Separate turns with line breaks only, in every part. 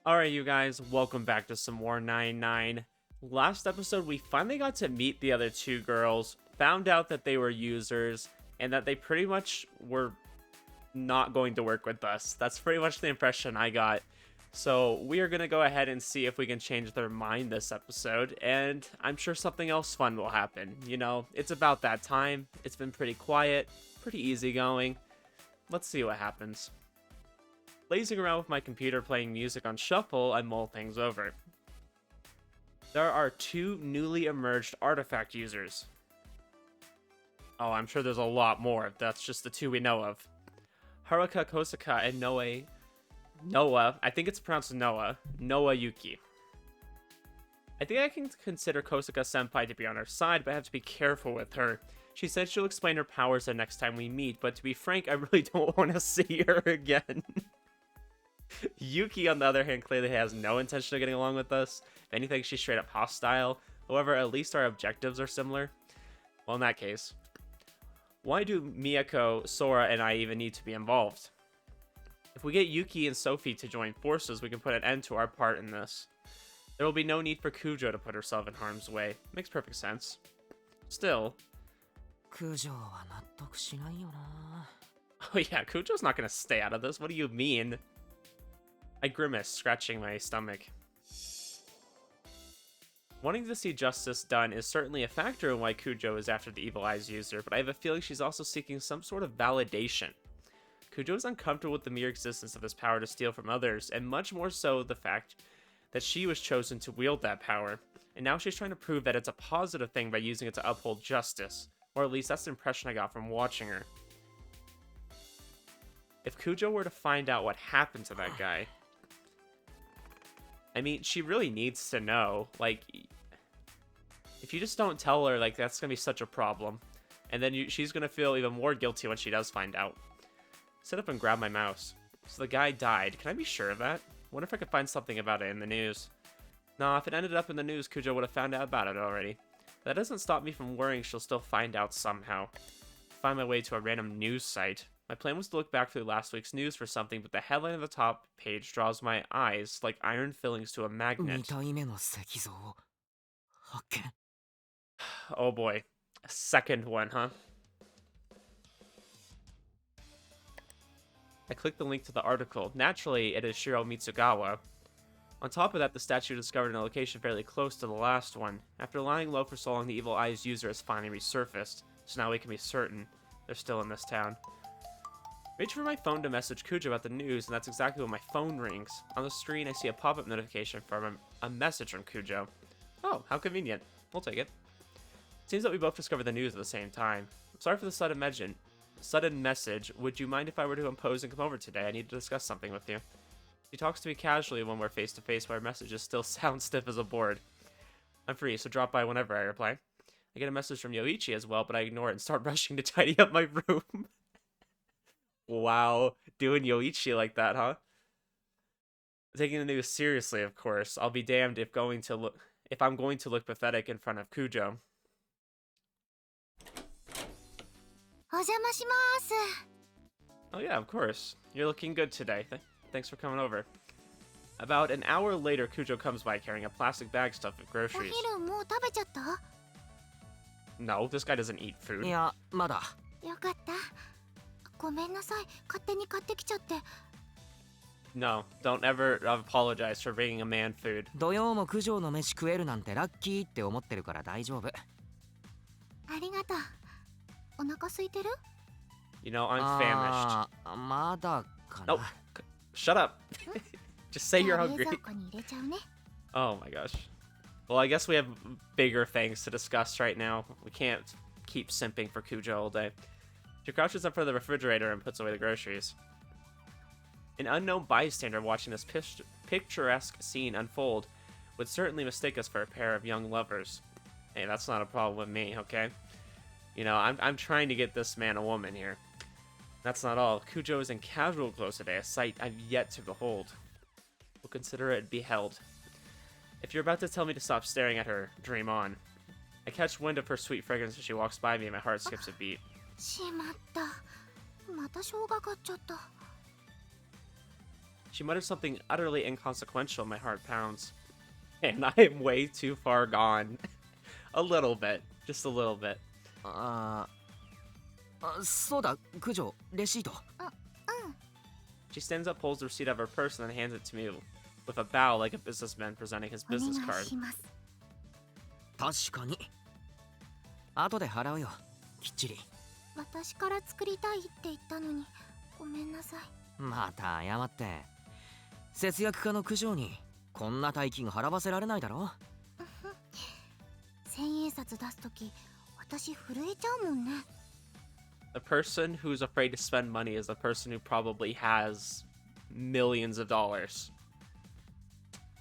Alright, you guys, welcome back to some more 9-9. Last episode, we finally got to meet the other two girls, found out that they were users, and that they pretty much were not going to work with us. That's pretty much the impression I got. So we are going to go ahead and see if we can change their mind this episode, and I'm sure something else fun will happen. You know, it's about that time. It's been pretty quiet, pretty easygoing. Let's see what happens. Lazing around with my computer playing music on shuffle, I mull things over. There are two newly emerged artifact users. Oh, I'm sure there's a lot more. That's just the two we know of. Haruka Kosaka and Noah, I think it's pronounced Noah Yuki. I think I can consider Kosaka senpai to be on our side, but I have to be careful with her. She said she'll explain her powers the next time we meet, but to be frank, I really don't want to see her again. Yuki, on the other hand, clearly has no intention of getting along with us. If anything, she's straight up hostile. However, at least our objectives are similar. Well, in that case, why do Miyako, Sora, and I even need to be involved? If we get Yuki and Sophie to join forces, we can put an end to our part in this. There will be no need for Cujo to put herself in harm's way. Makes perfect sense. Still...
Cujo
Oh yeah, Cujo's not gonna stay out of this. What do you mean? I grimace, scratching my stomach. Wanting to see justice done is certainly a factor in why Cujo is after the Evil Eyes user, but I have a feeling she's also seeking some sort of validation. Cujo is uncomfortable with the mere existence of this power to steal from others, and much more so the fact that she was chosen to wield that power, and now she's trying to prove that it's a positive thing by using it to uphold justice, or at least that's the impression I got from watching her. If Cujo were to find out what happened to that guy... I mean, she really needs to know. Like, if you just don't tell her, like, that's gonna be such a problem. And then she's gonna feel even more guilty when she does find out. Sit up and grab my mouse. So the guy died. Can I be sure of that? Wonder if I could find something about it in the news. Nah, if it ended up in the news, Cujo would have found out about it already. That doesn't stop me from worrying she'll still find out somehow. Find my way to a random news site. My plan was to look back through last week's news for something, but the headline of the top page draws my eyes like iron fillings to a magnet. Oh boy. A second one, huh? I clicked the link to the article. Naturally, it is Shiro Mitsugawa. On top of that, the statue discovered in a location fairly close to the last one. After lying low for so long, the Evil Eyes user has finally resurfaced, so now we can be certain they're still in this town. Reach for my phone to message Cujo about the news, and that's exactly when my phone rings. On the screen, I see a pop-up notification from a message from Cujo. Oh, how convenient. We'll take it. Seems that we both discovered the news at the same time. I'm sorry for the sudden message. Would you mind if I were to impose and come over today? I need to discuss something with you. She talks to me casually when we're face-to-face, but our messages still sound stiff as a board. I'm free, so drop by whenever, I reply. I get a message from Yoichi as well, but I ignore it and start rushing to tidy up my room. Wow, doing Yoichi like that, huh? Taking the news seriously, of course. I'll be damned if I'm going to look pathetic in front of Cujo. Oh yeah, of course. You're looking good today. Thanks for coming over. About an hour later, Cujo comes by carrying a plastic bag stuffed with groceries. No, this guy doesn't eat food. No, don't ever apologize for bringing a man food. You know, I'm famished. Nope. Shut up. Just say you're hungry. Oh my gosh. Well, I guess we have bigger things to discuss right now. We can't keep simping for Cujo all day. She crouches up for the refrigerator and puts away the groceries. An unknown bystander watching this picturesque scene unfold would certainly mistake us for a pair of young lovers. Hey, that's not a problem with me, okay? You know, I'm trying to get this man a woman here. That's not all. Cujo is in casual clothes today, a sight I've yet to behold. We'll consider it beheld. If you're about to tell me to stop staring at her, dream on. I catch wind of her sweet fragrance as she walks by me and my heart skips a beat. She mutters something utterly inconsequential. My heart pounds. And I am way too far gone. A little bit. Just a little bit.
そうだ、九条、レシート。
She stands up, pulls the receipt out of her purse, and then hands it to me with a bow like a businessman presenting his business card.
確かに。後で払うよ、きっちり。
私から作りたいって言ったのに、ごめんなさい。
また謝って。節約家の九条にこんな大金払わせられないだろ。
千円札出すとき、私震えちゃうもんね。
The person who's afraid to spend money is the person who probably has millions of dollars.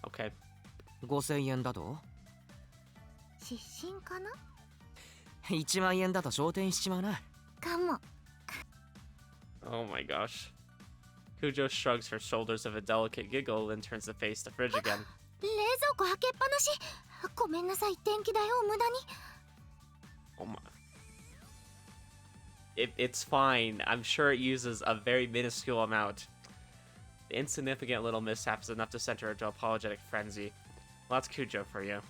Okay.
5000円だと
失神かな
?1万円だと昇天しちまうな。
かも。
Oh my gosh. Cujo shrugs her shoulders with a delicate giggle and turns to face the fridge again.
冷蔵庫開けっぱなし。ごめんなさい、電気代を無駄に。
Oh my. It's fine. I'm sure it uses a very minuscule amount. The insignificant little mishap is enough to send her into apologetic frenzy. Well, that's Cujo for you.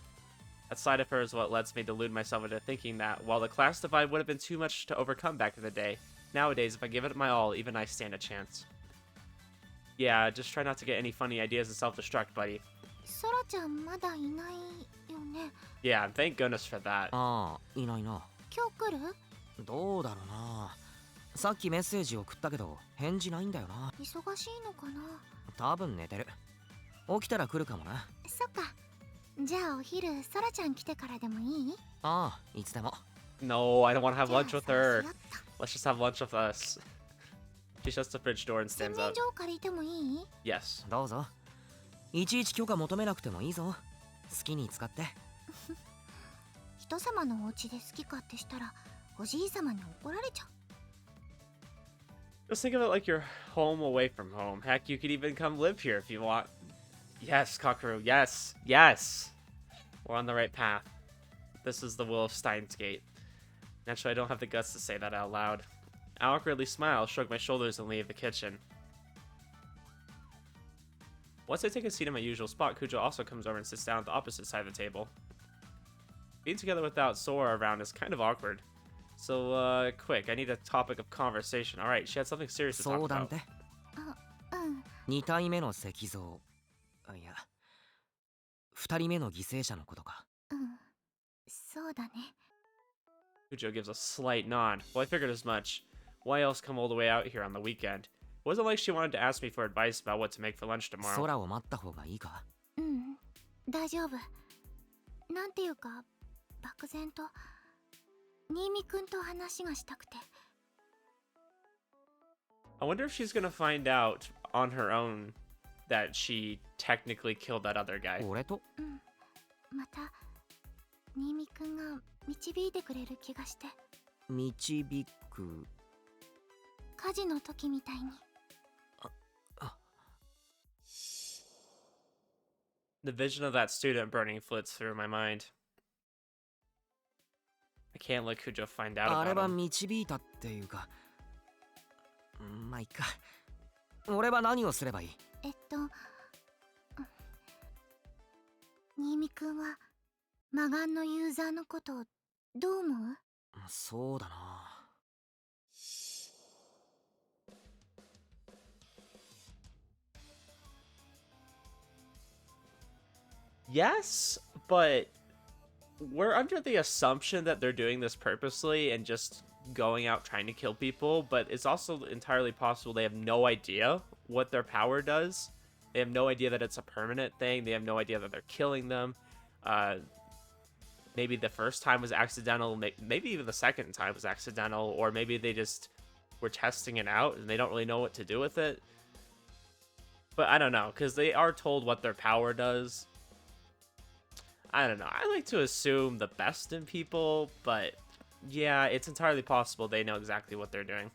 That side of her is what lets me delude myself into thinking that, while the class divide would have been too much to overcome back in the day, nowadays, if I give it my all, even I stand a chance. Yeah, just try not to get any funny ideas and self-destruct, buddy.
ソラちゃんまだいないよね。
Yeah, thank goodness for that.
ああ、いないな。
今日来る？
どうだろうな。さっきメッセージ送ったけど返事ないんだよな。
忙しいのかな。
多分寝てる。起きたら来るかもな。
そっか。じゃあお昼ソラちゃん来てからでもいい？
ああ、いつでも。
No, I don't want to have lunch with her. Let's just have lunch with us. She shuts the fridge door and
洗
stands
面
up.
所借りてもいい？
Yes.
どうぞ。いちいち許可求めなくてもいいぞ。好きに使って。
人様のお家で好き勝手したらおじい様に怒られちゃう。
Just think of it like you're home away from home. Heck, you could even come live here if you want. Yes, Kakaru, yes, yes! We're on the right path. This is the will of Steins Gate. Naturally, I don't have the guts to say that out loud. I awkwardly smile, shrug my shoulders, and leave the kitchen. Once I take a seat in my usual spot, Cujo also comes over and sits down at the opposite side of the table. Being together without Sora around is kind of awkward. So, quick, I need a topic of conversation. Alright, she had something serious to talk
相談
about.
って。
うん。
2体目の石像。いや、2人目の犠牲者のことか。
うん。そうだね。
Cujo gives a slight nod. Well, I figured as much. Why else come all the way out here on the weekend? It wasn't like she wanted to ask me for advice about what to make for lunch tomorrow.
空を待った方がいいか。
うん。大丈夫。なんていうか、漠然と新見くんと話がしたくて。
I wonder if she's gonna find out on her own that she technically killed that other guy.
俺と？
うん。また新見くんが導いてくれる気がして。
導く。
火事の時みたいに。
The vision of that student burning flits through my mind. I can't let Cujo find out
あれ
about
は
him.
導いたっていうか。まあいいか。俺は何をすればいい？
新見くんは魔眼のユーザーのことどう思う？
そうだな。
Yes, but we're under the assumption that they're doing this purposely and just going out trying to kill people, but it's also entirely possible they have no idea what their power does. They have no idea that it's a permanent thing. They have no idea that they're killing them. Maybe the first time was accidental, maybe even the second time was accidental, or maybe they just were testing it out and they don't really know what to do with it. But I don't know, because they are told what their power does. I don't know. I like to assume the best in people, but yeah, it's entirely possible they know exactly what they're doing.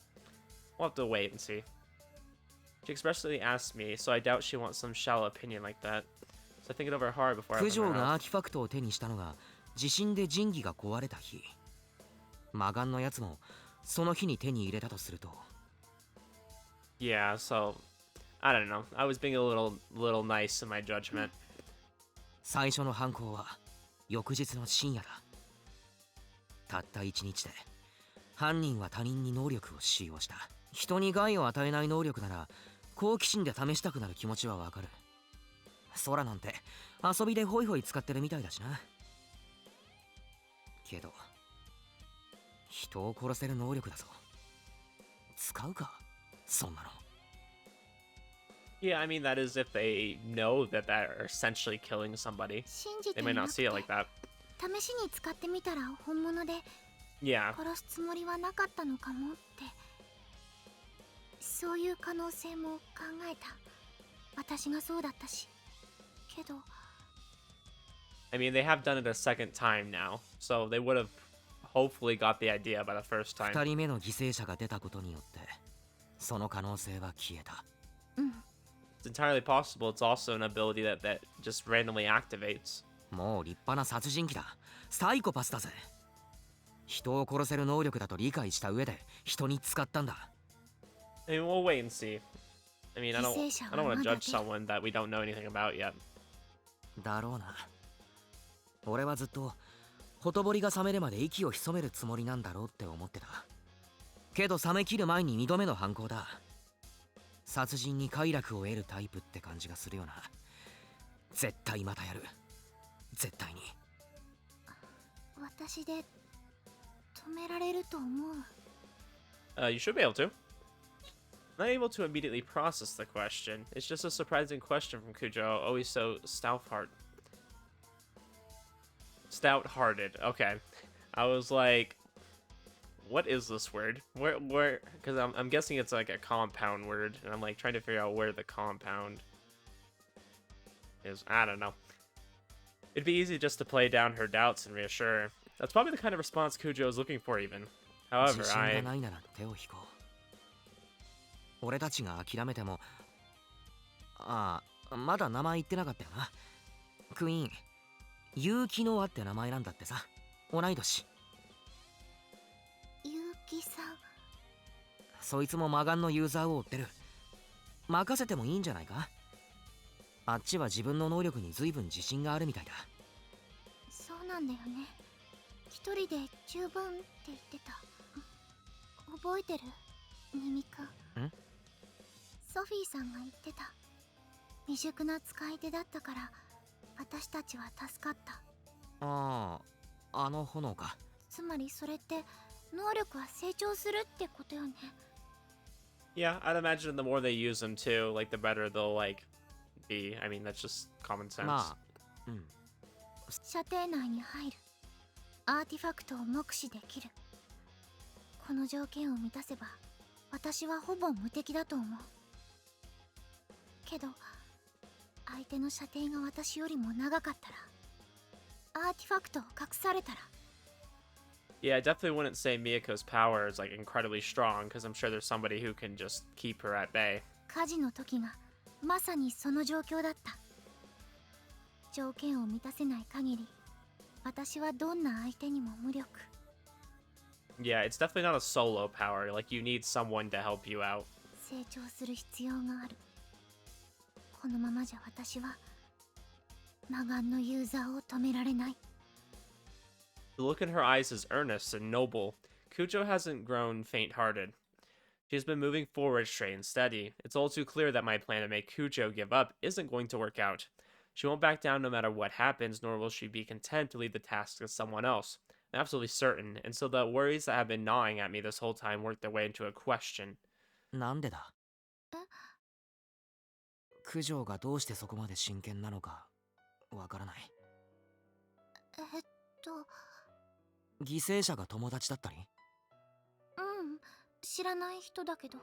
We'll have to wait and see. She expressly asked me, so I doubt she wants some shallow opinion like that. So I think it over hard before I
九
open
条
my
が
mouth.
アーティファクトを手にしたのが地震で神器が壊れた日。魔眼のやつもその日に手に入れたとすると。
Yeah, so I don't know. I was being a little nice in my judgment.
最初の犯行は翌日の深夜だ。たった1日で犯人は他人に能力を使用した。人に害を与えない能力なら好奇心で試したくなる気持ちはわかる。空なんて遊びでホイホイ使ってるみたいだしな。けど人を殺せる能力だぞ。使うかそんなの。
Yeah, I mean, that is if they know that they're essentially killing somebody.
信じ
They
て
might
いな
not
く
see
て
it like that.
試しに使ってみたら本物で
Yeah.
殺すつもりはなかったのかもって、そういう可能性も考えた。私がそうだったし。けど
I mean, they have done it a second time now, so they would have hopefully got the idea by the first
2
time.
人目の犠牲者が出たことによってその可能性は消えた。
うん。
It's entirely possible. It's also an ability that just randomly activates.
もう立派な殺人鬼だ。サイコパスだぜ。人を殺せる能力だと理解した上で人に使ったんだ。
I mean, we'll wait and see. I mean, I don't want to judge someone that we don't know anything about yet.
だろうな。俺はずっとほとぼりが冷めるまで息を潜めるつもりなんだろうって思ってた。けど冷め切る前に2度目の犯行だ。殺人に快楽を得るタイプって感じがするよな。絶対またやる。絶対に。
私で止められると思う。
You should be able to. Not able to immediately process the question. It's just a surprising question from Cujo. Always so stout-hearted. Okay. I was like, what is this word? Where? Because I'm guessing it's like a compound word, and I'm like trying to figure out where the compound is. I don't know. It'd be easy just to play down her doubts and reassure her. That's probably the kind of response Cujo is looking for, even. However,
自信がないなら手を引こう。俺たちが諦めても。ああ、まだ名前言ってなかったよな。クイーン、結城の輪って名前なんだってさ。同い年。
結城さん。
そいつも魔眼のユーザーを追ってる。任せてもいいんじゃないか。あっちは自分の能力に随分自信があるみたいだ。
そうなんだよね。一人で十分って言ってた。覚えてる？ミミくん。
ん？
ソフィーさんが言ってた。未熟な使い手だったから私たちは助かった。
ああ、あの炎か。
つまりそれって能力は成長するってことよね。
yeah, I'd imagine the more they use them too, like the better they'll like be. I mean, that's just common sense.
まあ、うん。
射程内に入る。アーティファクトを目視できる。この条件を満たせば私はほぼ無敵だと思う。けど相手の射程が私よりも長かったら、アーティファクトを隠されたら。
Yeah, I definitely wouldn't say Miyako's power is like incredibly strong, because I'm sure there's somebody who can just keep her at bay.
火事の時がまさにその状況だった。条件を満たせない限り私はどんな相手にも無力。
Yeah, it's definitely not a solo power. Like, you need someone to help you out.
成長する必要がある。このままじゃ私は魔眼のユーザーを止められない。
The look in her eyes is earnest and noble. Cujo hasn't grown faint-hearted. She's been moving forward straight and steady. It's all too clear that my plan to make Cujo give up isn't going to work out. She won't back down no matter what happens, nor will she be content to leave the task to someone else. I'm absolutely certain, and so the worries that have been gnawing at me this whole time work their way into a question.
なんでだ？九条がどうしてそこまで真剣なのかわからない。犠牲者が友達だったり？
うん、知らない人だけど。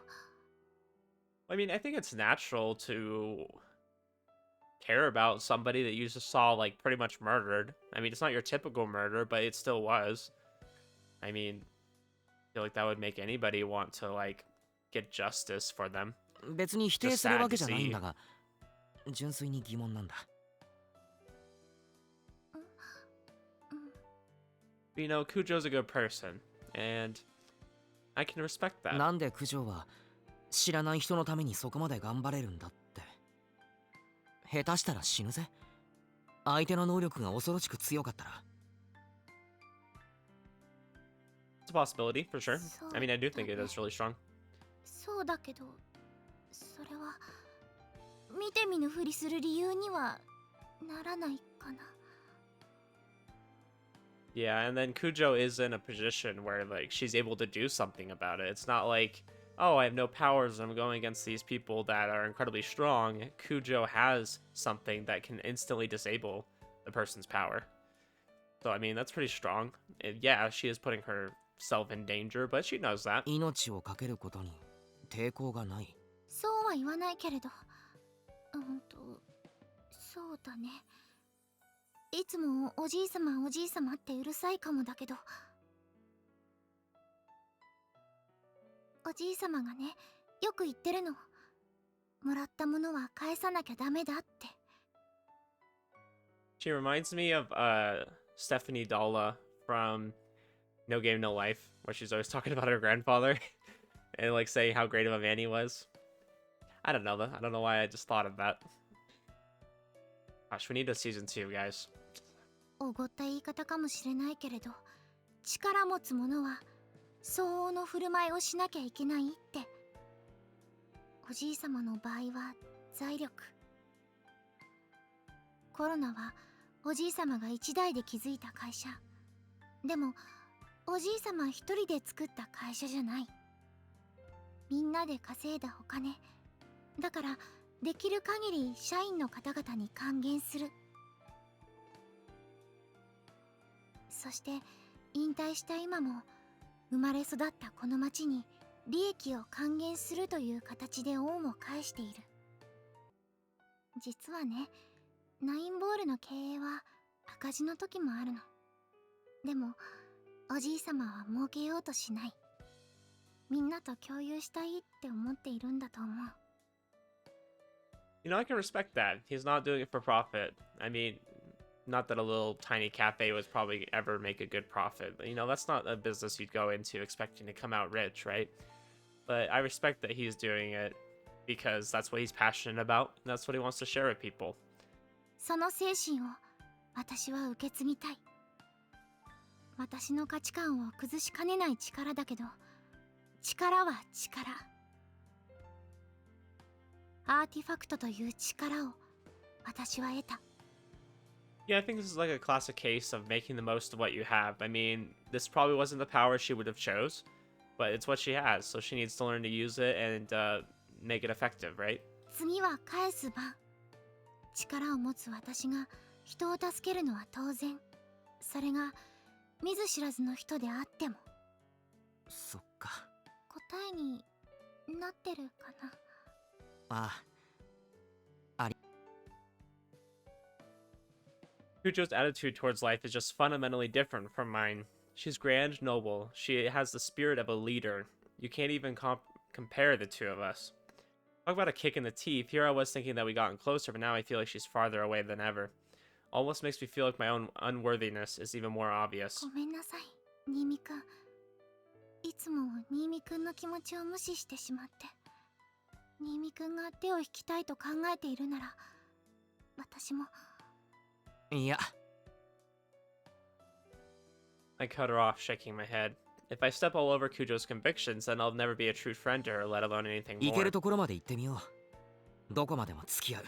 I mean, I think it's natural to care about somebody that you just saw, like, pretty much murdered. I mean, it's not your typical murder, but it still was. I mean, I feel like that would make anybody want to, like, get justice for them.
別に否定するわけじゃないんだが、純粋に疑問なんだ。
You know, Cujo's a good person, and I can respect that.
なんで九条は知らない人のためにそこまで頑張れるんだって。下手したら死ぬぜ。相手の能力が恐ろしく強かったら。
It's a possibility, for sure. I mean, I do think it is really strong.
そうだけど、それは見て見ぬふりする理由にはならないかな。
Yeah, and then Cujo is in a position where, like, she's able to do something about it. It's not like, oh, I have no powers and I'm going against these people that are incredibly strong. Cujo has something that can instantly disable the person's power. So, I mean, that's pretty strong. And yeah, she is putting herself in danger, but she knows that.
命を懸けることに抵抗がない。
そうは言わないけれど、そうだね。いつもおじいさまおじいさまってうるさいかもだけど、おじいさまがね、よく言ってるの。もらったものは返さなきゃダメだって。
She reminds me of Stephanie Dalla from No Game No Life, where she's always talking about her grandfather and like saying how great of a man he was. I don't know though. I don't know why I just thought of that. Gosh, we need a season 2, guys.
おごった言い方かもしれないけれど、力持つ者は相応の振る舞いをしなきゃいけないって。おじいさまの場合は財力。コロナはおじいさまが一代で築いた会社。でもおじいさま一人で作った会社じゃない。みんなで稼いだお金。だからできる限り社員の方々に還元する。そして引退した今も生まれ育ったこの町に利益を還元するという形で恩を返している。実はね、ナインボールの経営は赤字の時もあるの。でもおじいさまは儲けようとしない。みんなと共有したいって思っているんだと思う。
You know, I can respect that. He's not doing it for profit. I mean, not that a little tiny cafe would probably ever make a good profit. You know, that's not a business you'd go into expecting to come out rich, right? But I respect that he's doing it because that's what he's passionate about, and that's what he wants to share with people.
その精神を私は受け継ぎたい。私の価値観を崩しかねない力だけど、力は力。アーティファクトという力を私は得た。
Yeah, I think this is like a classic case of making the most of what you have. I mean, this probably wasn't the power she would have chose, but it's what she has, so she needs to learn to use it and make it effective, right?
次は返す番。力を持つ私が人を助けるのは当然。それが見ず知らずの人であっても。
そっか。
答えになってるかな。
ああ。
Cujo's attitude towards life is just fundamentally different from mine. She's grand, noble. She has the spirit of a leader. You can't even compare the two of us. Talk about a kick in the teeth. Here I was thinking that we gotten closer, but now I feel like she's farther away than ever. Almost makes me feel like my own unworthiness is even more obvious.
ごめんなさい、新見くん。いつも新見くんの気持ちを無視してしまって。新見くんが手を引きたいと考えているなら、私も。
いや。
I cut her off, shaking my head. If I step all over Cujo's convictions, then I'll never be a true friend to her, let alone anything
行け
more.
るところまで行ってみよう。どこまでも付き合う。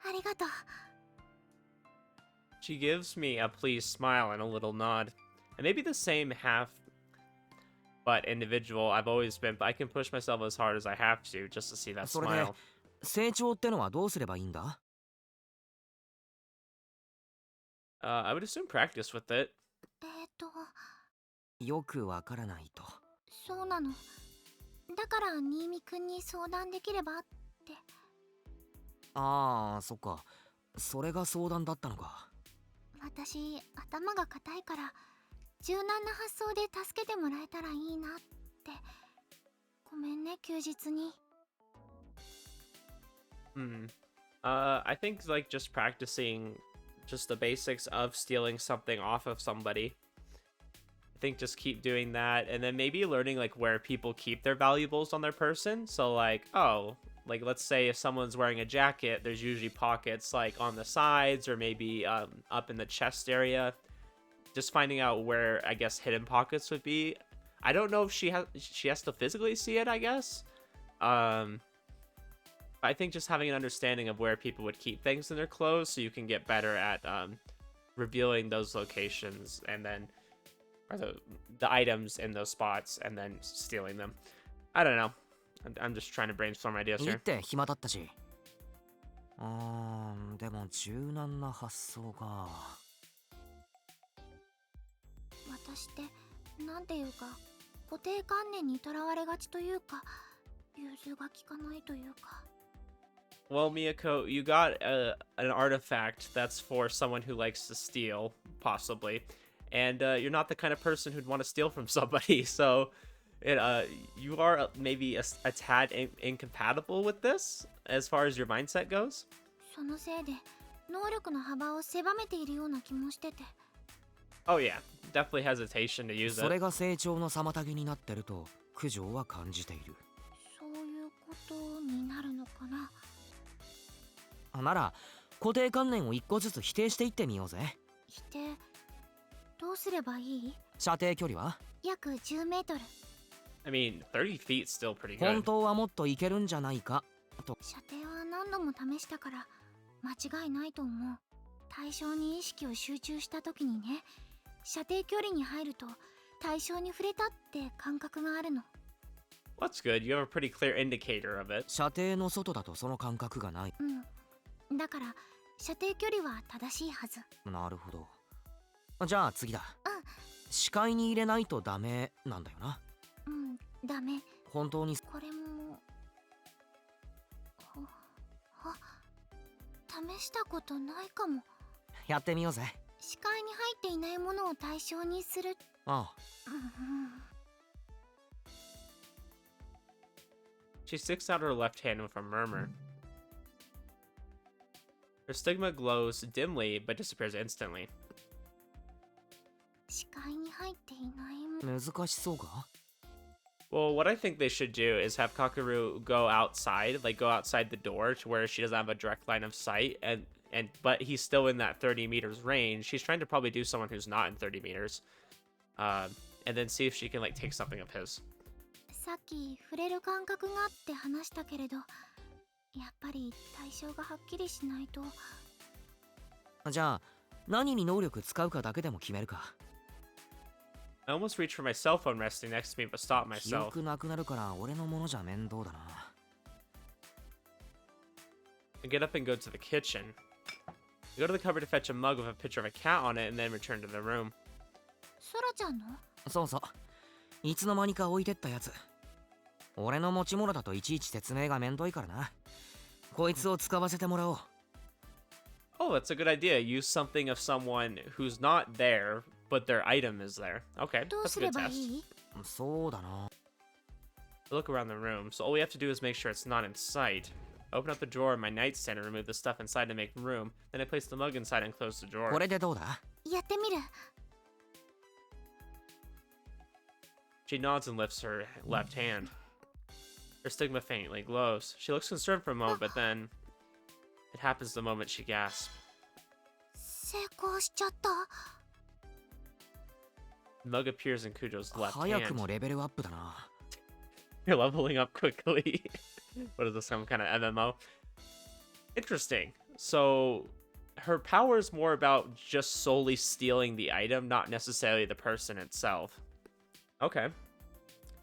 ありがとう。
She gives me a pleased smile and a little nod. And maybe the same half-butt individual I've always been, but I can push myself as hard as I have to just to see that
それで
smile.
成長ってのはどうすればいいんだ？
I would assume practice with it.
よくわからないと。
そうなの。だから新見くんに相談できればって。
ああ、そっか。それが相談だったのか。
私、頭が固いから柔軟な発想で助けてもらえたらいいなって。ごめんね、休日に。
I think like just practicing just the basics of stealing something off of somebody. think just keep doing that, and then maybe learning like where people keep their valuables on their person. So like, oh, like let's say if someone's wearing a jacket, there's usually pockets like on the sides or maybe up in the chest area. Just finding out where I guess hidden pockets would be. I don't know if she has to physically see it, I guess. I think just having an understanding of where people would keep things in their clothes, so you can get better at revealing those locations and then or the items in those spots and then stealing them. I don't know. I'm just trying to brainstorm ideas
いいっ
here.
て暇だったし。でも柔軟な発想が。
私ってなんていうか固定観念にとらわれがちというか融通が利かないというか。
Well, Miyako, you got an artifact that's for someone who likes to steal, possibly. And you're not the kind of person who'd want to steal from somebody, so you are maybe a tad incompatible with this, as far as your mindset goes.
そのせいで能力の幅を狭めているような気もしてて。
Oh yeah, definitely hesitation to use
それ
it.
が成長の妨げになってると九条は感じている。
そういうことになるのかな。
なら固定観念を一個ずつ否定していってみようぜ。
否定どうすればいい？
射程距離は
約10メートル。
I mean, 30 feet's still pretty
本
good.
当はもっといけるんじゃないかと。
射程は何度も試したから間違いないと思う。対象に意識を集中した時にね、射程距離に入ると対象に触れたって感覚があるの。
That's good. You have a pretty clear indicator of it.
射程の外だとその感覚がない。
うん。だから射程距離は正しいはず。
なるほど。じゃあ次だ。
うん。
視界に入れないとダメなんだよな。
うん、ダメ。
本当に
これも試したことないかも。
やってみようぜ。
視界に入っていないものを対象にする。
ああ。
She sticks out her left hand with a murmur. Her stigma glows dimly but disappears instantly.
視界に入っていないもの。
難しそうか？
Well, what I think they should do is have Kakeru go outside, like go outside the door to where she doesn't have a direct line of sight, but he's still in that 30 meters range. She's trying to probably do someone who's not in 30 meters, and then see if she can like take something of his.
さっき触れる感覚があって話したけれど、やっぱり対象がはっきりしないと。
じゃあ何に能力使うかだけでも決めるか。
I almost reached for my cell phone resting next to me, but stopped
記
myself.
憶なくなるから俺のものじゃ面倒だな。
I get up and go to the kitchen. I go to the cupboard to fetch a mug with a picture of a cat on it, and then return to the room.
ソラちゃんの？
そうそう。いつの間にか置いてったやつ。俺の持ち物だといちいち説明がめんどいからな。こいつを使わせてもらおう。
Oh, that's a good idea. Use something of someone who's not there, but their item is there. Okay,
どう
that's
す
a
れ
good
ば
test.
いい？
そうだな。
I look around the room, so all we have to do is make sure it's not in sight. Open up the drawer in my nightstand and remove the stuff inside to make room. Then I place the mug inside and close the drawer.
これでどうだ？
やってみる。
She nods and lifts her left hand. Her stigma faintly glows. She looks concerned for a moment, but then it happens the moment she gasps.
成功しちゃった。
The mug appears in Cujo's left
早く
hand.
もレベルアップだな。
You're leveling up quickly. What is this, some kind of MMO? Interesting. So her power is more about just solely stealing the item, not necessarily the person itself. Okay.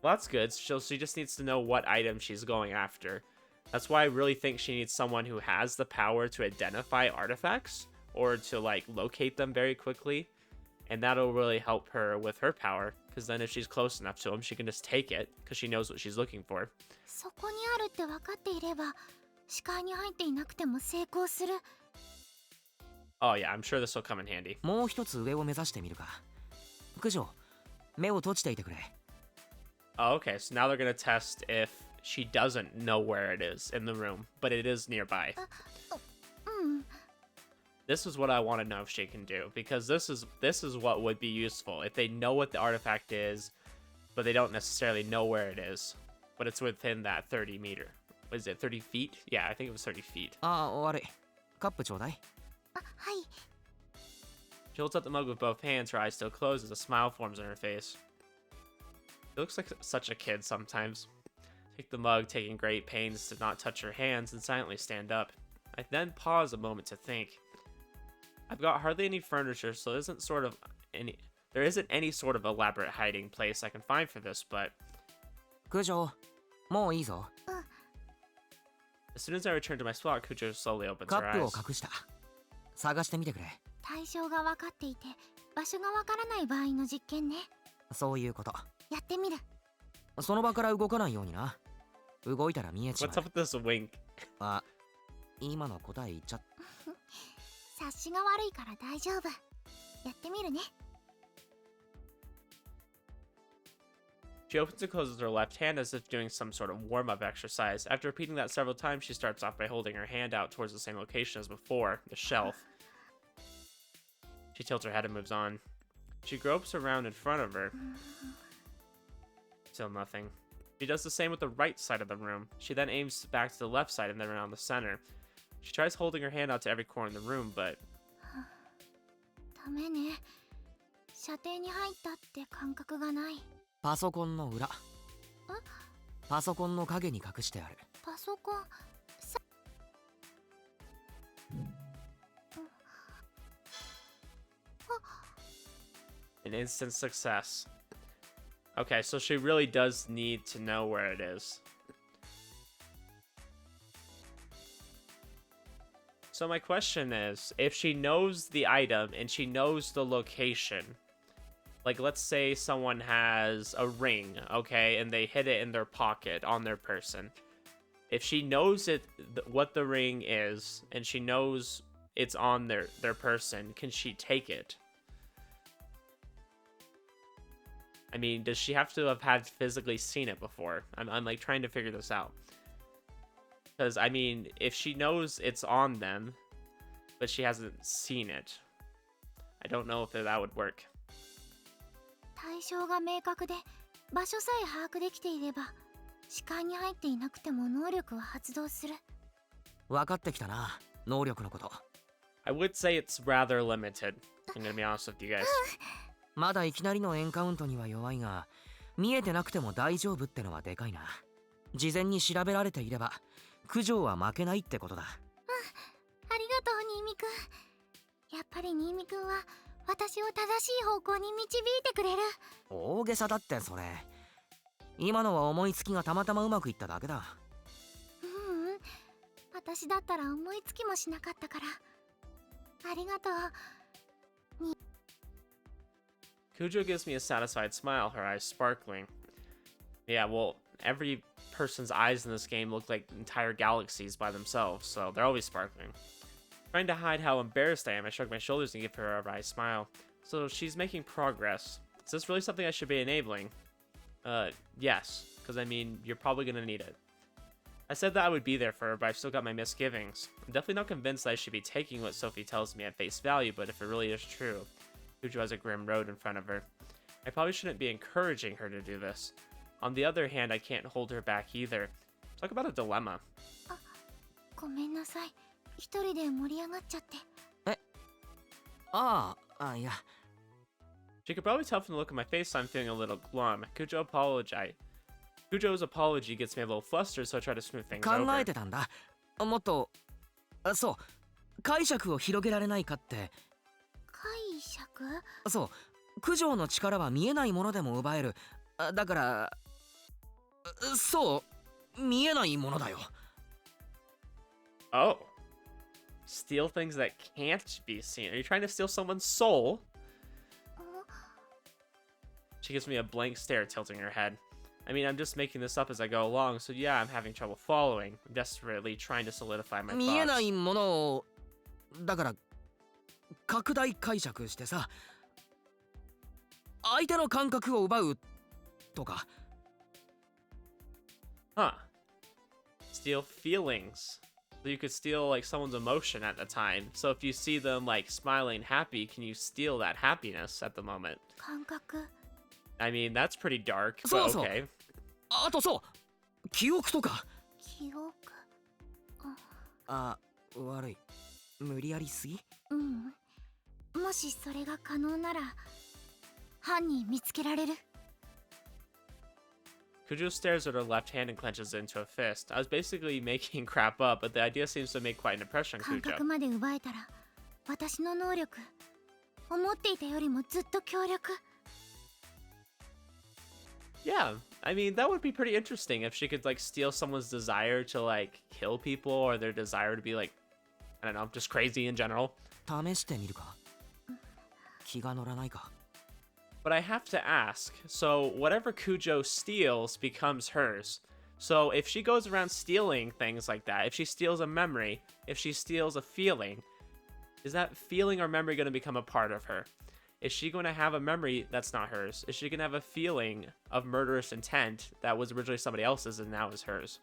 Well, that's good. So she just needs to know what item she's going after. That's why I really think she needs someone who has the power to identify artifacts or to like locate them very quickly. And that'll really help her with her power, because then if she's close enough to him, she can just take it because she knows what she's looking for.
そこにあるって分かっていれば、視界に入っていなくても成功する。
Oh yeah, I'm sure this will come in handy.
もう一つ上を目指してみるか。九条、目を閉じていてくれ。
Oh, okay, so now they're gonna test if she doesn't know where it is in the room, but it is nearby.
うん。
This is what I want to know if she can do, because this is what would be useful if they know what the artifact is, but they don't necessarily know where it is, but it's within that 30 meter. Was it 30 feet? Yeah, I think it was 30 feet.
ああ、悪い。カップちょうだい。
あ、はい。
She holds up the mug with both hands, her eyes still closed as a smile forms on her face. She looks like such a kid sometimes. Take the mug, taking great pains to not touch her hands, and silently stand up. I then pause a moment to think. I've got hardly any furniture, so there isn't any sort of elaborate hiding place I can find for this, but
九条、もういいぞ。
as soon as I return to my spot, Cujo slowly opens
カ
her
ップを
eyes.
隠した。探してみてくれ。
対象が分かっていて場所が分からない場合の実験ね。
そういうこと。
やってみる。
その場から動かないようにな。動いたら見えちま
What's up with this wink?
あ、今の答え言っちゃっ
察しが悪いから大丈夫。やってみるね。
She opens and closes her left hand as if doing some sort of warm-up exercise. After repeating that several times, she starts off by holding her hand out towards the same location as before, the shelf. She tilts her head and moves on. She gropes around in front of her. Still nothing. She does the same with the right side of the room. She then aims back to the left side and then around the center. She tries holding her hand out to every corner in the room, but
ダメね。射程に入ったって感覚がない。
パソコンの裏。パソコンの影に隠してある。
パソコン。
an instant success. Okay, so she really does need to know where it is. So my question is, if she knows the item and she knows the location, like let's say someone has a ring, okay, and they hid it in their pocket on their person. If she knows what the ring is, and she knows it's on their person, can she take it? I mean, does she have to have had physically seen it before? I'm like trying to figure this out. Because, I mean, if she knows it's on them, but she hasn't seen it, I don't know if that would work.
対象が明確で場所さえ把握できていれば視界に入っていなくても能力は発動する。
分かってきたな、能力のこと。
I would say it's rather limited. I'm gonna be honest with you guys.
まだいきなりのエンカウントには弱いが、見えてなくても大丈夫ってのはでかいな。事前に調べられていれば、九条は負けないってことだ。
ありがとう新見くん。やっぱり新見くんは私を正しい方向に導いてくれる。
大げさだってそれ。今のは思いつきがたまたまうまくいっただけだ。
私だったら思いつきもしなかったから。ありがとう。
Cujo gives me a satisfied smile, her eyes sparkling. Yeah, well, every person's eyes in this game look like entire galaxies by themselves, so they're always sparkling. Trying to hide how embarrassed I am, I shrug my shoulders and give her a wry smile. So she's making progress. Is this really something I should be enabling? Yes, because I mean, you're probably gonna need it. I said that I would be there for her, but I've still got my misgivings. I'm definitely not convinced that I should be taking what Sophie tells me at face value, but if it really is true, Cujo has a grim road in front of her. I probably shouldn't be encouraging her to do this. On the other hand, I can't hold her back either. Talk about a dilemma.
ごめんなさい。一人で盛り上がっちゃって。
いや。
She could probably tell from the look on my face I'm feeling a little glum. Cujo's apology gets me a little flustered, so I try to smooth things
考
over.
えてたんだ。もっと、そう解釈を広げられないかって。
解釈？
そう、九条の力は見えないものでも奪える。だから、そう見えないものだよ。
Oh. Steal things that can't be seen. Are you trying to steal someone's soul? She gives me a blank stare, tilting her head. I mean, I'm just making this up as I go along, so yeah, I'm having trouble following. I'm desperately trying to solidify my
見えな
thoughts.
いものを、だから拡大解釈してさ、相手の感覚を奪うとか。
Huh. Steal feelings. So you could steal like someone's emotion at the time. So if you see them like smiling happy, can you steal that happiness at the moment?
感覚
I mean, that's pretty dark, but
そうそう
okay.
あとそう記憶とか
記憶
あ悪い無理やりすぎ
うんもしそれが可能なら犯人見つけられる
Cujo stares at her left hand and clenches it into a fist. I was basically making crap up, but the idea seems to make quite an impression on
感
Cujo.
覚まで奪えたら私の能力思っていたよりもずっと強力
Yeah, I mean, that would be pretty interesting if she could like steal someone's desire to like kill people or their desire to be like, I don't know, just crazy in general.
試してみるか気が乗らないか
But I have to ask, so whatever Cujo steals becomes hers. So if she goes around stealing things like that, if she steals a memory, if she steals a feeling, is that feeling or memory going to become a part of her? Is she going to have a memory that's not hers? Is she going to have a feeling of murderous intent that was originally somebody else's and now is hers?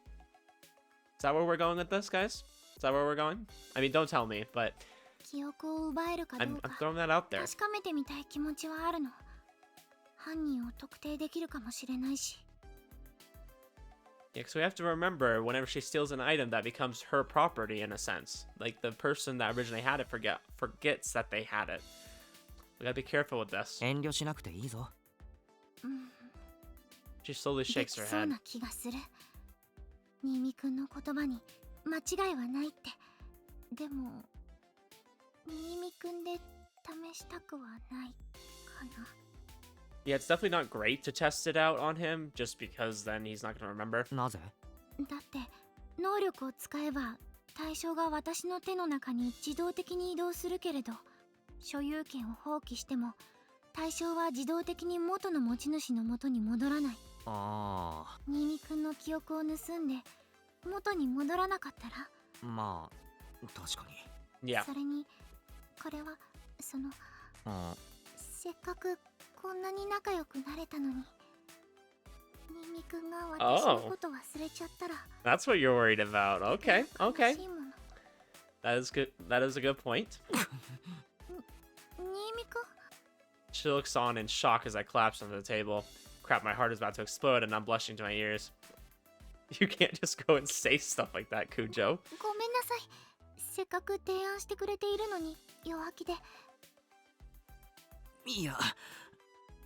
Is that where we're going with this, guys? Is that where we're going? I mean, don't tell me, but
記憶を奪えるかど
I'm
うか
throwing that out there.
確かめてみたい気持ちはあるの犯人を特定できるかもしれないし
Yeah, because we have to remember whenever she steals an item, that becomes her property in a sense. Like the person that originally had it forgets that they had it. We gotta be careful with this.
遠慮しなくていいぞ
She slowly
で
shakes
き
her
そう
head.
な気がする新見くんの言葉に間違いはないってでも新見くんで試したくはないかな
Yeah, it's definitely not great to test it out on him, just because then he's not gonna remember.
なぜ
だって能力を使えば対象が私の手の中に自動的に移動するけれど所有権を放棄しても対象は自動的に元の持ち主の元に戻らない
あ
新見くんの記憶を盗んで元に戻らなかったら
あまあ確かに
Yeah.
それにこれはその
うん
せっかくこんなに仲良くなれたのに新見くんが
Oh.
私のこと忘れちゃったら
That's what you're worried about. Okay,
悲
okay.
しいもの
That is good. That is a good point.
新見くん
She looks on in shock as I collapse onto the table. Crap, my heart is about to explode and I'm blushing to my ears. You can't just go and say stuff like that, Cujo.
ごめんなさいせっかく提案してくれているのに弱気で
いや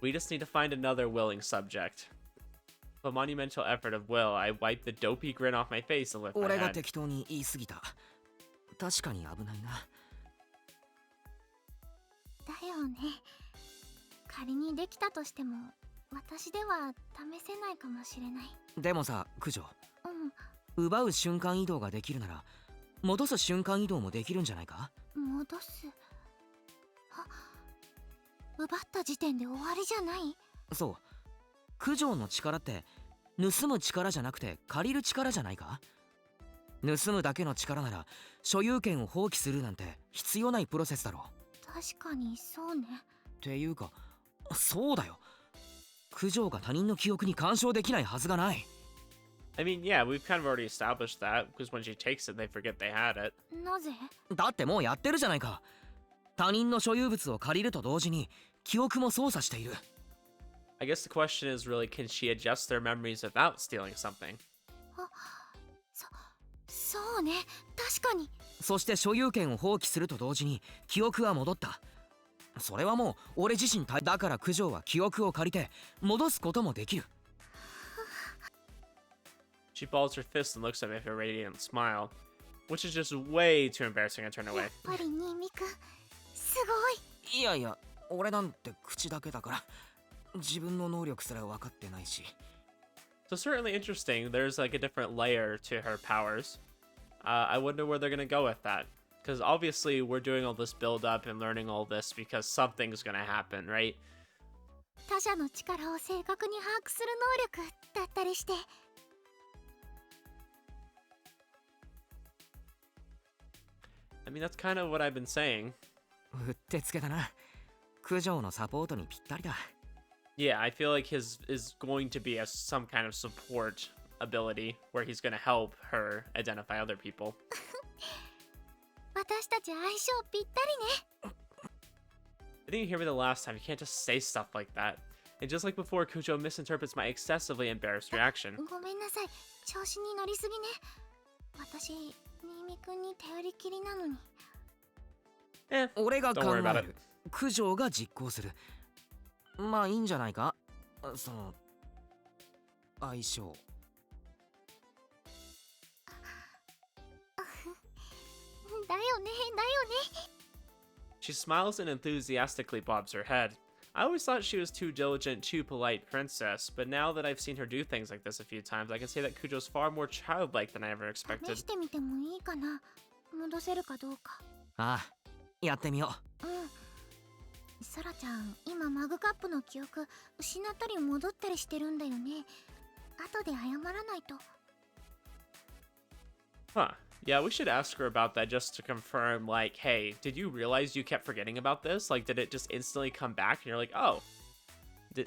We just need to find another willing subject. With a monumental effort of will, I wipe the dopey grin off my face and lift my
俺が
head.
適当に言い過ぎた確かに危ないな
だよね仮にできたとしても私では試せないかもしれない
でもさ九条
う
奪う瞬間移動ができるなら戻す瞬間移動もできるんじゃないか
ん戻すあ奪った時点で終わりじゃない
そう九条の力って盗む力じゃなくて借りる力じゃないか盗むだけの力なら所有権を放棄するなんて必要ないプロセスだろ
確かにそうね
っていうかそうだよ九条が他人の記憶に干渉できないはずがない
I mean, yeah, we've kind of already established that, because when she takes it, they forget they had it.
なぜ
だってもうやってるじゃないか他人の所有物を借りると同時に記憶も操作している
I guess the question is really, can she adjust their memories without stealing something?
そうね確かに
そして所有権を放棄すると同時に記憶は戻ったそれはもう俺自身だから九条は記憶を借りて戻すこともできる
She balls her fist and looks at me with a radiant smile, which is just way too embarrassing. I turn
や
away.
っぱり新見くんすごい
いやいや俺なんて口だけだから自分の能力すら分かってないし
So certainly interesting. There's like a different layer to her powers. I wonder where they're gonna go with that. Because obviously we're doing all this build up and learning all this because something's gonna happen, right?
他者の力を正確に把握する能力だったりして
I mean, that's kind of what I've been saying.
うってつけだな九条のサポートにぴったりだ
Yeah, I feel like his is going to be some kind of support ability where he's gonna help her identify other people.
私たち相性ぴったりね。
I didn't hear me the last time. You can't just say stuff like that. And just like before, Cujo misinterprets my excessively embarrassed reaction.
ごめんなさい、調子に乗りすぎね。私、新見くんに頼りきりなのに。
俺が
don't
考
worry about
える。九条が実行する。まあいいんじゃないか。その相性。
だよね、だよね。
She smiles and enthusiastically bobs her head. I always thought she was too diligent, too polite princess, but now that I've seen her do things like this a few times, I can say that Cujo's far more childlike than I ever
試
expected.
してみてもいいかな。戻せるかどうか。
ああ、やってみよ
うん。ソラちゃん、今マグカップの記憶失ったり戻ったりしてるんだよね。後で謝らないと。
Huh. Yeah, we should ask her about that just to confirm, like, hey, did you realize you kept forgetting about this? Like, did it just instantly come back and you're like, oh,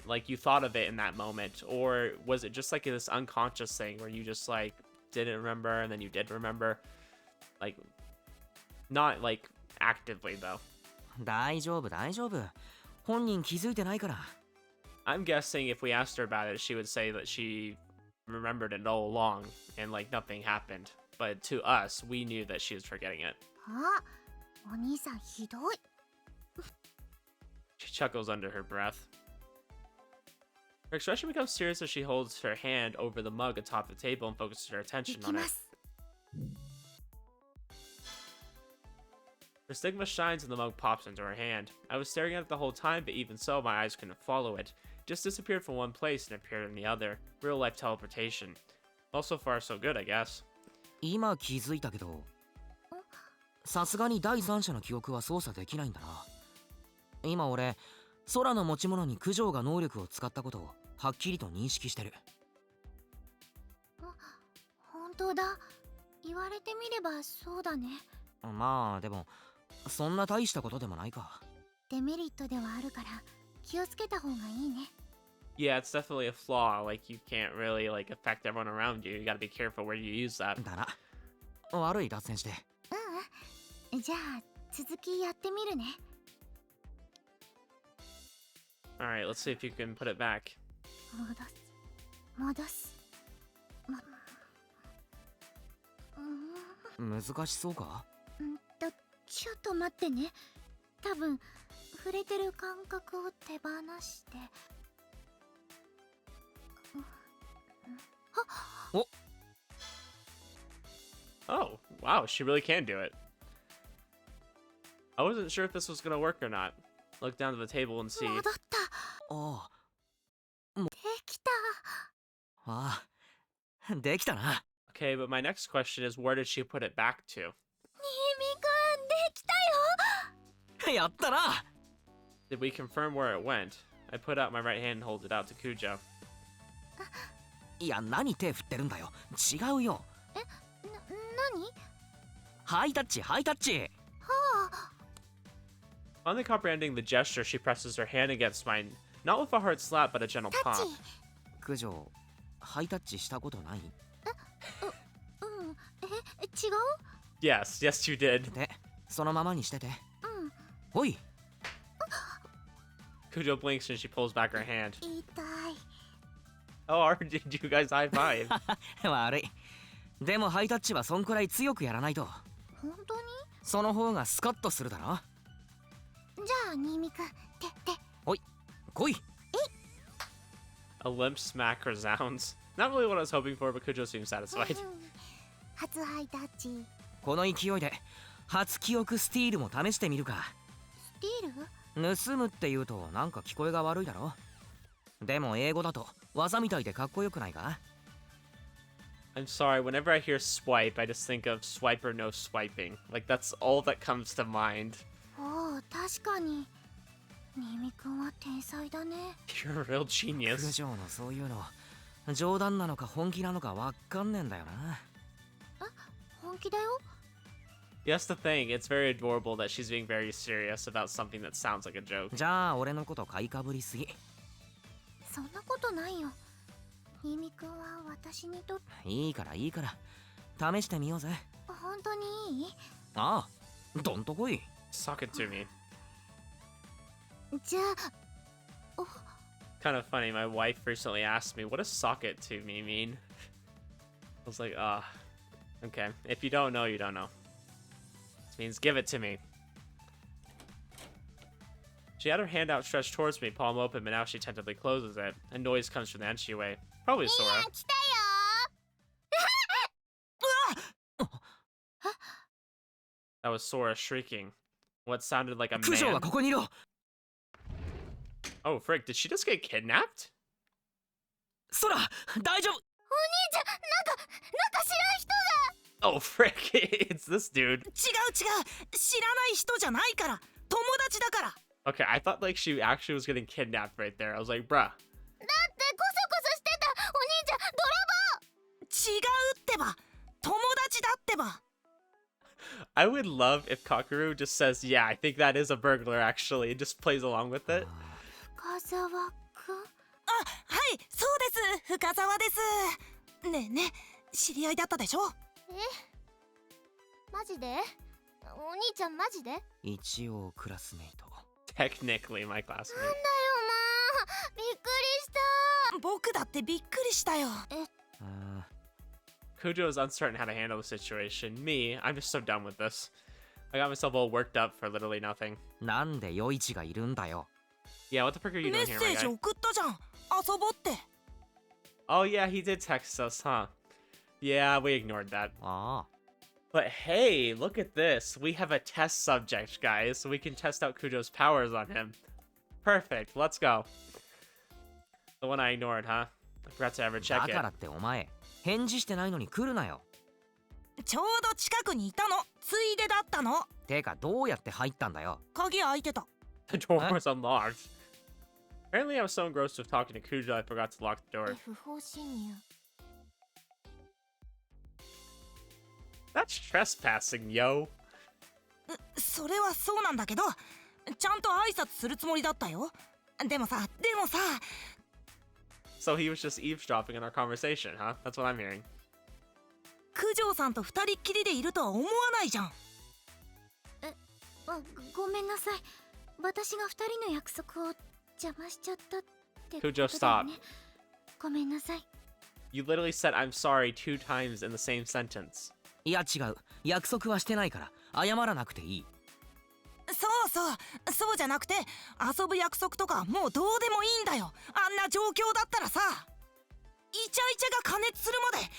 like you thought of it in that moment? Or was it just like this unconscious thing where you just like didn't remember and then you did remember? Like, not like actively though.
う。大丈夫大丈夫。本人気づいてないから。
I'm guessing if we asked her about it, she would say that she remembered it all along and like nothing happened. But to us, we knew that she was forgetting it.
あ、お兄さんひどい。
She chuckles under her breath. Her expression becomes serious as she holds her hand over the mug atop the table and focuses her
行
attention
き
on
ま
it.
す。
Her stigma shines and the mug pops into her hand. I was staring at it the whole time, but even so, my eyes couldn't follow it. It just disappeared from one place and appeared in the other. Real life teleportation. Well, so far, so good, I guess.
今気づいたけど、さすがに第三者の記憶は操作できないんだな。今俺、空の持ち物に九条が能力を使ったことをはっきりと認識してる。
本当だ。言われてみればそうだね。
まあでも、そんな大したことでもないか。
デメリットではあるから気をつけた方がいいね。
Yeah, it's definitely a flaw. Like, you can't really, like, affect everyone around you. You gotta be careful where you use that.
だな。悪い脱線して。
うん。じゃあ続きやってみるね。
Alright, let's see if you can put it back.
戻す。戻す。
難しそうか？
ちょっと待ってね。多分触れてる感覚を手放して。
お。
Oh, wow, she really can do it. I wasn't sure if this was gonna work or not. Look down to the table and see.
戻った。
あ
できた。
あ、ああ、できたな。
Okay, but my next question is, where did she put it back to?
新見くん、できたよ。
やったな。
Did we confirm where it went? I put out my right hand and hold it out to Cujo.
いや、何手振ってるんだよ。違うよ。
何？
ハイタッチ、ハイタッチ。
はあ。
Finally comprehending the gesture, she presses her hand against mine, not with a hard slap, but a gentle
タッ
pop.
チ。
九条、ハイタッチしたことない？
うん。違う？
Yes, yes, you did.
で、そのままにしてて。
うん。
ほい。
Cujo blinks and she pulls back her hand.
痛い。
Oh, did you guys high five?
悪い。でもハイタッチはそんくらい強くやらないと。
本当に？
その方がスカッとするだろ。
じゃあ新見くん、て。
おい、来い。
A limp smack resounds. Not really what I was hoping for, but Cujo seems satisfied.
初ハイタッチ。
この勢いで初記憶スティールも試してみるか。
スティール？
盗むって言うとなんか聞こえが悪いだろ。でも英語だと技みたいでかっこよくないか？
I'm sorry, whenever I hear swipe, I just think of swipe or no swiping. Like, that's all that comes to mind.
おお、確かに。新見くんは天才だね。
You're a real
九
genius.
条のそういうの冗談なのか本気なのかわかんねえんだよな。
本気だよ。
Yes, the thing, it's very adorable that she's being very serious about something that sounds like a joke.
じゃあ俺のこと買いかぶりすぎ。
そんなことないよ。新見くんは私にとって。
いいからいいから試してみようぜ。
本当にいい？
ああ、どんとこい。
Suck it to me.
じゃあ
Kind of funny. My wife recently asked me, what does sock it to me mean? I was like, okay. If you don't know, you don't know. This means give it to me. She had her hand outstretched towards me, palm open, but now she tentatively closes it. A noise comes from the entryway. Probably Sora.
来たよ
That was Sora shrieking. What sounded like a
九条は
man.
ここにいろ。
Oh, frick. Did she just get kidnapped?
そら大丈夫。
お兄ちゃんなんか知らん人
Oh, frick. It's this dude.
違う知らない人じゃないから友達だから
Okay, I thought like she actually was getting kidnapped right there. I was like, bruh.
だってコソコソしてたお兄ちゃん泥棒
違うってば友達だってば
I would love if Kakeru just says, yeah, I think that is a burglar actually, and just plays along with it.
深沢くん
あはいそうです深澤ですねえねえ知り合いだったでしょ
マジでお兄ちゃんマジでなんだよ
一応クラスメイト。
Technically, my classmate.
もうびっくりした
僕だってびっくりしたよ
Cujo is uncertain how to handle the situation. Me, I'm just so done with this. I got myself all worked up for literally nothing.
なんで余一がいるんだよ。
Yeah, what the frick are you
メッ
doing
セ
here, my
ージ
guy?
送ったじゃん遊ぼうって
Oh yeah, he did text us, huh? Yeah, we ignored that.
ああ。
But hey, look at this. We have a test subject, guys, so we can test out Cujo's powers on him. Perfect, let's go. The one I ignored, huh? I forgot to ever
だ
check
から
it.
ってお前返事してないのに来るなよ。
ちょうど近くにいたのついでだったの
てかどうやって入ったんだよ。
鍵開いてた
The door was unlocked. Apparently, I was so engrossed with talking to Cujo, I forgot to lock the door.
不法侵入
That's trespassing, yo.
それはそうなんだけどちゃんと挨拶するつもりだったよでもさ
So he was just eavesdropping in our conversation, huh? That's what I'm hearing.
九条さんと二人っきりでいるとは思わないじゃん
ごめんなさい私が二人の約束を邪魔しちゃったってこと
Cujo,
だよ
stop.
ねごめんなさい
You literally said I'm sorry 2 times in the same sentence.
いや違う。約束はしてないから謝らなくていい。
そうじゃなくて遊ぶ約束とかもうどうでもいいんだよあんな状況だったらさイチャイチャが加熱するまで覗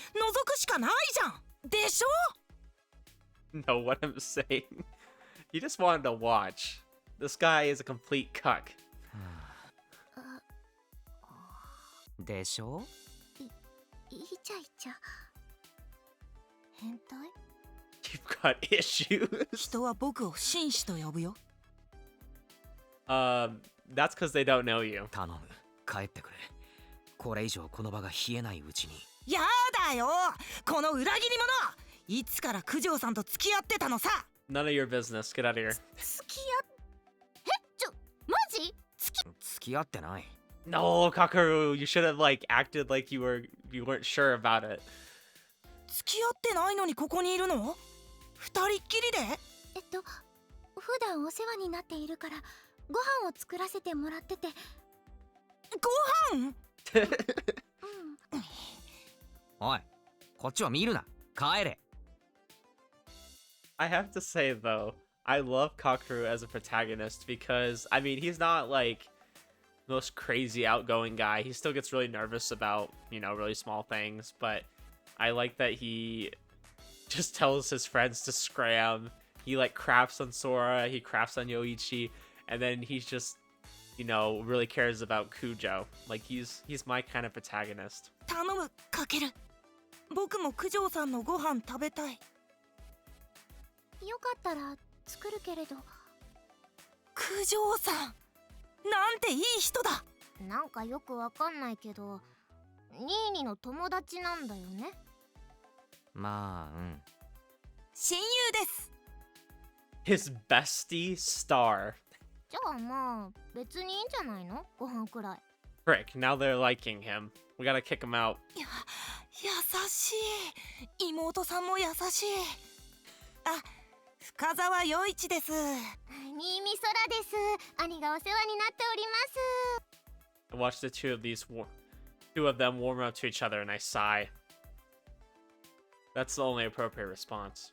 くしかないじゃんでしょ
No, what I'm saying. You just wanted to watch. This guy is a complete cuck.
でしょ。
イチャイチャ変態
You've got issues.
人は僕を紳士と呼ぶよ
That's because they don't know you.
頼む。帰ってくれ。これ以上この場が冷えないうちに。
やだよこの裏切り者いつから九条さんと付き合ってたのさ
None of your business. Get out of here.
付き合っマジ
付き合ってない。
No, Kakeru, you should have like acted like you weren't sure about it.
付き合ってないのにここにいるの二人っきりで
普段お世話になっているからご飯を作らせてもらってて
ご飯
おい、こっちを見るな。帰れ。
I have to say though, I love Kakeru as a protagonist because I mean he's not like the most crazy outgoing guy. He still gets really nervous about, really small things, but I like that he just tells his friends to scram. He like crafts on Sora, he crafts on Yoichi, and then he's just, really cares about Cujo. Like he's my kind of protagonist.
頼むかける僕も九条さんのご飯食べたい
よかったら作るけれど
九条さんなんていい人だ
なんかよくわかんないけどニーニの友達なんだよね
まあ、うん。
親友です
His bestie star.
じゃあまあ別にいいんじゃないのご飯くらい
Frick, now they're liking him. We gotta kick him out.
優しい妹さんも優しいあ深中澤陽一です。
新見空です。兄がお世話になっております。
I watch the two of them warm up to each other and I sigh. That's the only appropriate response.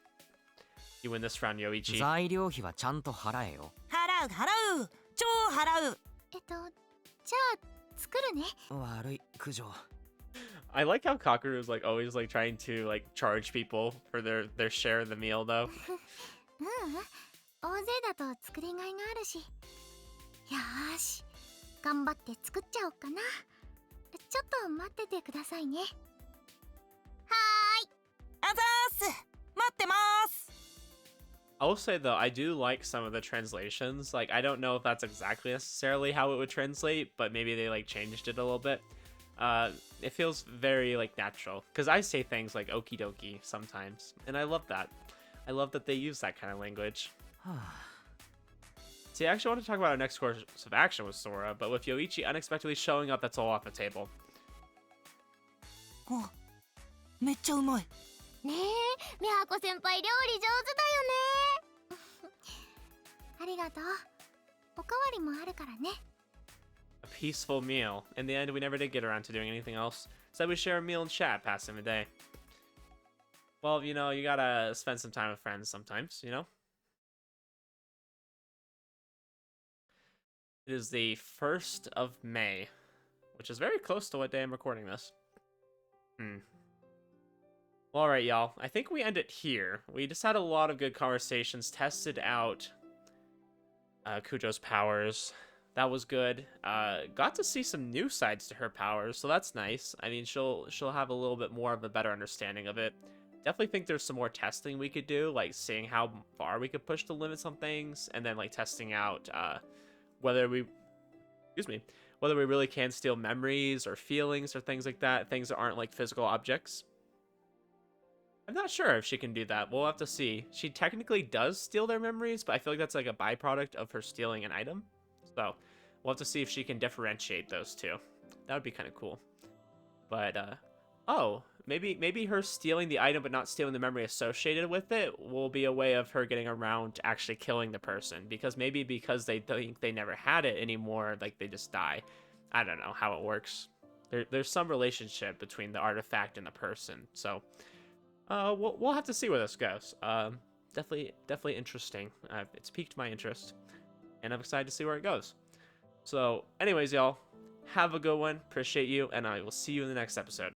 You win this round, Yoichi.
材料費はちゃんと払えよ。
払う超払う。
じゃあ作るね。
悪い、九条。
I like how Kakeru is like always like trying to like charge people for their share of the meal though.
大勢だと作りがいがあるし。よーし、頑張って作っちゃおっかな。ちょっと待っててくださいね。はーい。
あざーす。待ってます。
I will say though, I do like some of the translations. Like, I don't know if that's exactly necessarily how it would translate, but maybe they like changed it a little bit. It feels very like natural because I say things like okie dokie sometimes, and I love that. I love that they use that kind of language. See, I actually want to talk about our next course of action with Sora, but with Yoichi unexpectedly showing up, that's all off the table.
あ、めっちゃうまい。
ねえ、みやこ先輩料理上手だよね。ありがとう。おかわりもあるからね。
A peaceful meal. In the end, we never did get around to doing anything else. Instead, we share a meal and chat, passing the day. Well, you know, you gotta spend some time with friends sometimes, you know? It is the 1st of May, which is very close to what day I'm recording this. Well, alright, y'all. I think we end it here. We just had a lot of good conversations, tested out Cujo's powers. That was good. Got to see some new sides to her powers, so that's nice. I mean, she'll have a little bit more of a better understanding of it. Definitely think there's some more testing we could do, like seeing how far we could push the limits on things, and then like testing out whether we really can steal memories or feelings or things like that, things that aren't like physical objects. I'm not sure if she can do that. We'll have to see. She technically does steal their memories, but I feel like that's like a byproduct of her stealing an item. So we'll have to see if she can differentiate those two. That would be kind of cool. But oh, maybe her stealing the item but not stealing the memory associated with it will be a way of her getting around to actually killing the person, because maybe because they think they never had it anymore, like they just die. I don't know how it works. There's some relationship between the artifact and the person, so we'll have to see where this goes. Definitely interesting. It's piqued my interest, and I'm excited to see where it goes. So anyways, y'all, have a good one. Appreciate you, and I will see you in the next episode.